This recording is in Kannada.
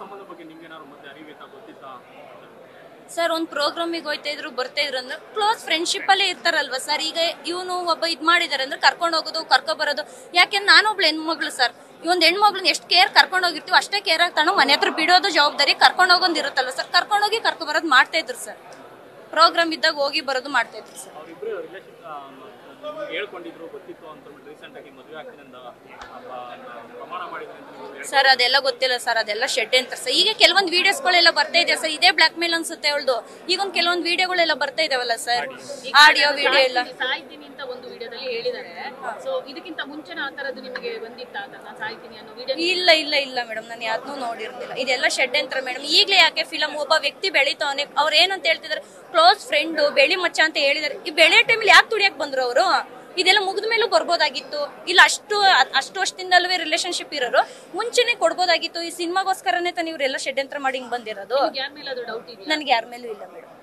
ಸಂಬಂಧ ಬಗ್ಗೆ ನಿಮ್ಗೆ ಏನಾದ್ರು ಮತ್ತೆ ಅರಿವಿತ್ತಾ ಗೊತ್ತಿತ್ತಾ? ಸರ್ ಒಂದು ಪ್ರೋಗ್ರಾಮಿಗೆ ಹೋಯ್ತಾ ಇದ್ರು ಬರ್ತಾ ಇದ್ರು ಅಂದ್ರೆ ಕ್ಲೋಸ್ ಫ್ರೆಂಡ್ಶಿಪ್ ಅಲ್ಲೇ ಇರ್ತಾರಲ್ವಾ ಸರ್. ಈಗ ಇವನು ಒಬ್ಬ ಇದ್ ಮಾಡಿದಾರೆ ಅಂದ್ರೆ ಕರ್ಕೊಂಡು ಹೋಗೋದು ಕರ್ಕೊ ಬರೋದು. ಯಾಕೆಂದ್ರೆ ನಾನೊಬ್ಳು ಹೆಣ್ಮಗಳು ಸರ್. ಈ ಒಂದು ಹೆಣ್ಮಗ್ಳನ್ನ ಎಷ್ಟು ಕೇರ್ ಕರ್ಕೊಂಡು ಹೋಗಿರ್ತೀವಿ ಅಷ್ಟೇ ಕೇರ್ ಆಗ್ತಾನೋ ಮನೆ ಹತ್ರ ಬಿಡೋದು ಜವಾಬ್ದಾರಿ ಕರ್ಕೊಂಡು ಹೋಗೋದು ಇರುತ್ತಲ್ವ ಸರ್. ಕರ್ಕೊಂಡೋಗಿ ಕರ್ಕೊ ಬರೋದು ಮಾಡ್ತಾ ಇದ್ರು ಸರ್. ಪ್ರೋಗ್ರಾಮ್ ಇದ್ದಾಗ ಹೋಗಿ ಬರೋದು ಮಾಡ್ತಾ ಇದ್ರು ಸರ್. ಅವರಿಬ್ರು ರಿಲೇಶನ್ ಹೇಳ್ಕೊಂಡಿದ್ರು ಗೊತ್ತಿತ್ತು ಅಂತ ರೀಸೆಂಟ್ ಆಗಿ ಮದುವೆ ಆಗ್ತೀನಿ ಅಂತ ಪ್ರಮಾಣ ಮಾಡಿದ್ರೆ ಸರ್ ಅದೆಲ್ಲ ಗೊತ್ತಿಲ್ಲ ಸರ್. ಅದೆಲ್ಲ ಶೆಡ್ ಅಂತ ಸರ್. ಈಗ ಕೆಲವೊಂದು ವಿಡಿಯೋಸ್ಗಳೆಲ್ಲ ಬರ್ತಾ ಇದೆ ಸರ್. ಇದೇ ಬ್ಲಾಕ್ ಮೇಲ್ ಅನ್ಸುತ್ತೆ ಅವಳ್ದು. ಈಗ ಒಂದು ಕೆಲವೊಂದು ವಿಡಿಯೋಗಳೆಲ್ಲ ಬರ್ತಾ ಇದಾವಲ್ಲ ಸರ್. ಆಡಿಯೋ ವಿಡಿಯೋ ಎಲ್ಲ ಸಾಯ್ತೀನಿ ಅಂತ ಒಂದು ವಿಡಿಯೋದಲ್ಲಿ ಹೇಳಿದ್ದಾರೆ. ಸೊ ಇದಕ್ಕಿಂತ ಮುಂಚೆನ ಆ ತರದ್ದು ನಿಮಗೆ ಬಂದಿತ್ತಾ ನಾನು ಸಾಯ್ತೀನಿ ಅನ್ನೋ ವಿಡಿಯೋ? ಇಲ್ಲ ಇಲ್ಲ ಇಲ್ಲ ಮೇಡಮ್, ನಾನು ಯಾವ್ದನ್ನೂ ನೋಡಿರ್ಲಿಲ್ಲ. ಇದೆಲ್ಲ ಶೆಡ್ ಅಂತ ಮೇಡಮ್. ಈಗಲೇ ಯಾಕೆ ಫಿಲಮ್ ಒಬ್ಬ ವ್ಯಕ್ತಿ ಬೆಳಿತಾವನೆ ಅವ್ರು ಏನಂತ ಹೇಳ್ತಿದಾರೆ ಕ್ಲೋಸ್ ಫ್ರೆಂಡ್ ಬೆಳಿ ಮಚ್ಚ ಅಂತ ಹೇಳಿದಾರೆ. ಈ ಬೆಳೆಯೋ ಟೈಮಲ್ಲಿ ಯಾಕೆ ತುಡಿಯಕ್ ಬಂದ್ರು ಅವರು? ಇದೆಲ್ಲ ಮುಗಿದ ಮೇಲೂ ಬರ್ಬೋದಾಗಿತ್ತು. ಇಲ್ಲ ಅಷ್ಟು ವರ್ಷದಿಂದಲ್ವೇ ರಿಲೇಶನ್ಶಿಪ್ ಇರೋರು ಮುಂಚೆನೆ ಕೊಡ್ಬೋದಾಗಿತ್ತು. ಈ ಸಿನಿಮಾಗೋಸ್ಕರನೇ ತಾನೇ ಇವರೆಲ್ಲ ಷಡ್ಯಂತ್ರ ಮಾಡಿ ಹಿಂಗ್ ಬಂದಿರೋದು. ಯಾರ ಮೇಲಾದ್ರೂ ಡೌಟ್ ಇದೆಯಾ? ನನ್ಗೆ ಯಾರ ಮೇಲೂ ಇಲ್ಲ ಮೇಡಮ್.